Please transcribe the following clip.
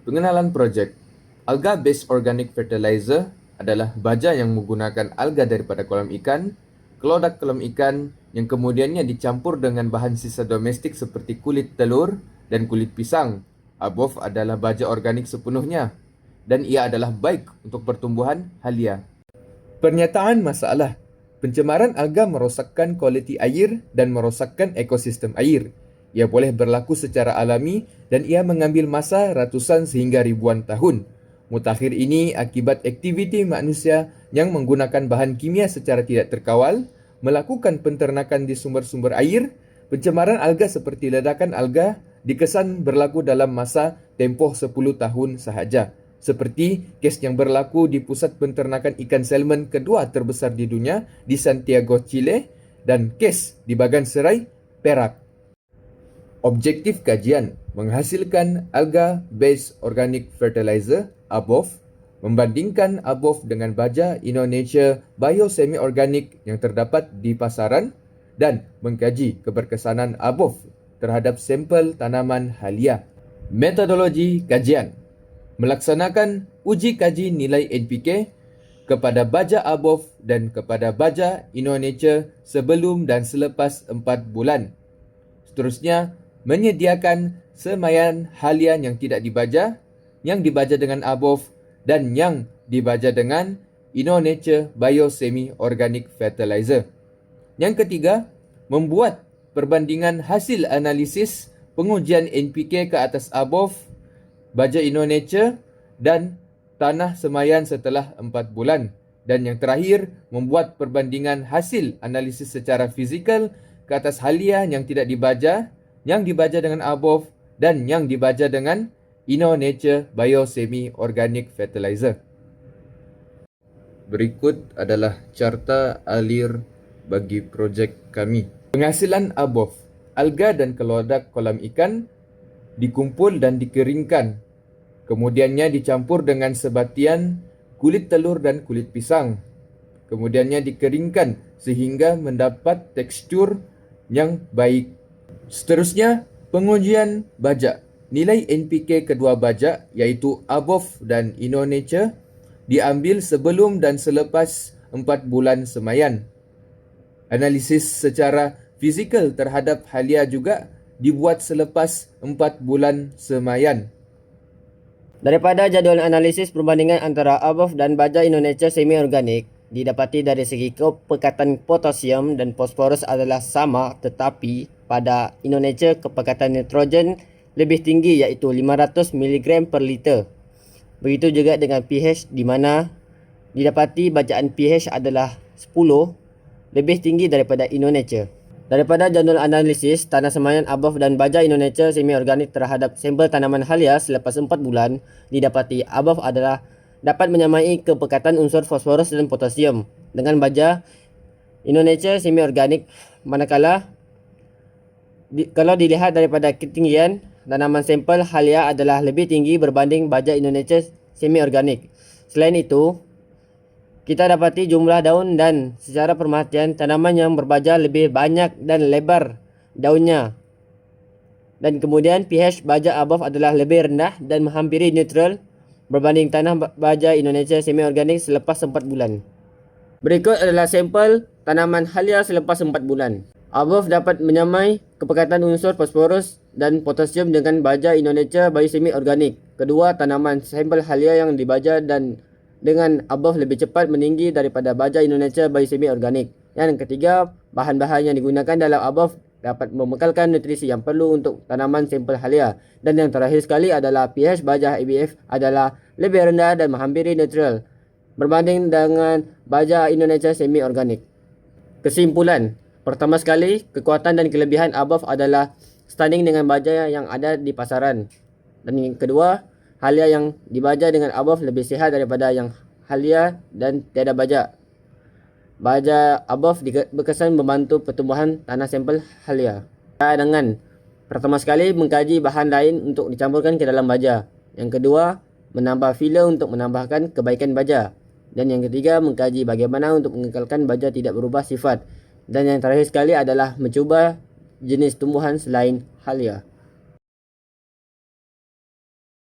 Pengenalan projek. Alga-based organic fertilizer adalah baja yang menggunakan alga daripada kolam ikan, kelodak kolam ikan yang kemudiannya dicampur dengan bahan sisa domestik seperti kulit telur dan kulit pisang. ABOF adalah baja organik sepenuhnya dan ia adalah baik untuk pertumbuhan halia. Pernyataan masalah. Pencemaran alga merosakkan kualiti air dan merosakkan ekosistem air. Ia boleh berlaku secara alami dan ia mengambil masa ratusan sehingga ribuan tahun. Mutakhir ini akibat aktiviti manusia yang menggunakan bahan kimia secara tidak terkawal, melakukan penternakan di sumber-sumber air. Pencemaran alga seperti ledakan alga dikesan berlaku dalam masa tempoh 10 tahun sahaja. Seperti kes yang berlaku di pusat penternakan ikan salmon kedua terbesar di dunia di Santiago, Chile dan kes di Bagan Serai, Perak. Objektif kajian menghasilkan alga-based organic fertilizer ABOF, membandingkan ABOF dengan baja Indonesia biosemi-organik yang terdapat di pasaran dan mengkaji keberkesanan ABOF terhadap sampel tanaman halia. Metodologi kajian melaksanakan uji kaji nilai NPK kepada baja ABOF dan kepada baja Indonesia sebelum dan selepas 4 bulan. Seterusnya, menyediakan semaian halian yang tidak dibaja, yang dibaja dengan ABOF dan yang dibaja dengan Indonesia Biosemi Organic Fertilizer. Yang ketiga, membuat perbandingan hasil analisis pengujian NPK ke atas ABOF, baja Indonesia dan tanah semaian setelah 4 bulan. Dan yang terakhir, membuat perbandingan hasil analisis secara fizikal ke atas halia yang tidak dibaja, yang dibaja dengan ABOF dan yang dibaja dengan Indonesia Biosemi Organic Fertilizer. Berikut adalah carta alir bagi projek kami. Penghasilan ABOF, alga dan kelodak kolam ikan dikumpul dan dikeringkan. Kemudiannya dicampur dengan sebatian kulit telur dan kulit pisang. Kemudiannya dikeringkan sehingga mendapat tekstur yang baik. Seterusnya, pengujian baja. Nilai NPK kedua baja iaitu ABOF dan Indonesia diambil sebelum dan selepas 4 bulan semaian. Analisis secara fizikal terhadap halia juga dibuat selepas 4 bulan semaian. Daripada jadual analisis perbandingan antara ABOF dan baja Indonesia semi-organik, didapati dari segi kepekatan potasium dan fosforus adalah sama, tetapi pada Indonesia kepekatan nitrogen lebih tinggi iaitu 500 mg per liter. Begitu juga dengan pH di mana didapati bacaan pH adalah 10 lebih tinggi daripada Indonesia. Daripada jadual analisis tanah semaian ABOF dan baja Indonesia semi-organik terhadap sampel tanaman halia selepas 4 bulan, didapati ABOF adalah dapat menyamai kepekatan unsur fosforus dan potasium dengan baja Indonesia semi-organik, manakala kalau dilihat daripada ketinggian tanaman sampel halia adalah lebih tinggi berbanding baja Indonesia semi-organik. Selain itu, kita dapati jumlah daun dan secara perhatian tanaman yang berbaja lebih banyak dan lebar daunnya. Dan kemudian pH baja ABOF adalah lebih rendah dan menghampiri neutral berbanding tanah baja Indonesia semi-organik selepas 4 bulan. Berikut adalah sampel tanaman halia selepas 4 bulan. ABOF dapat menyamai kepekatan unsur fosforus dan potasium dengan baja Indonesia biosemi organik. Kedua, tanaman sampel halia yang dibaja dan dengan ABOF lebih cepat meninggi daripada baja Indonesia biosemi organik. Yang ketiga, bahan-bahan yang digunakan dalam ABOF dapat membekalkan nutrisi yang perlu untuk tanaman sampel halia. Dan yang terakhir sekali adalah pH baja ABF adalah lebih rendah dan menghampiri neutral berbanding dengan baja Indonesia semi organik. Kesimpulan, pertama sekali, kekuatan dan kelebihan ABOF adalah standing dengan baja yang ada di pasaran. Dan yang kedua, halia yang dibaja dengan ABOF lebih sihat daripada yang halia dan tiada baja. Baja ABOF berkesan membantu pertumbuhan tanah sampel halia. Dengan pertama sekali mengkaji bahan lain untuk dicampurkan ke dalam baja. Yang kedua, menambah filler untuk menambahkan kebaikan baja. Dan yang ketiga, mengkaji bagaimana untuk mengekalkan baja tidak berubah sifat. Dan yang terakhir sekali adalah mencuba jenis tumbuhan selain halia.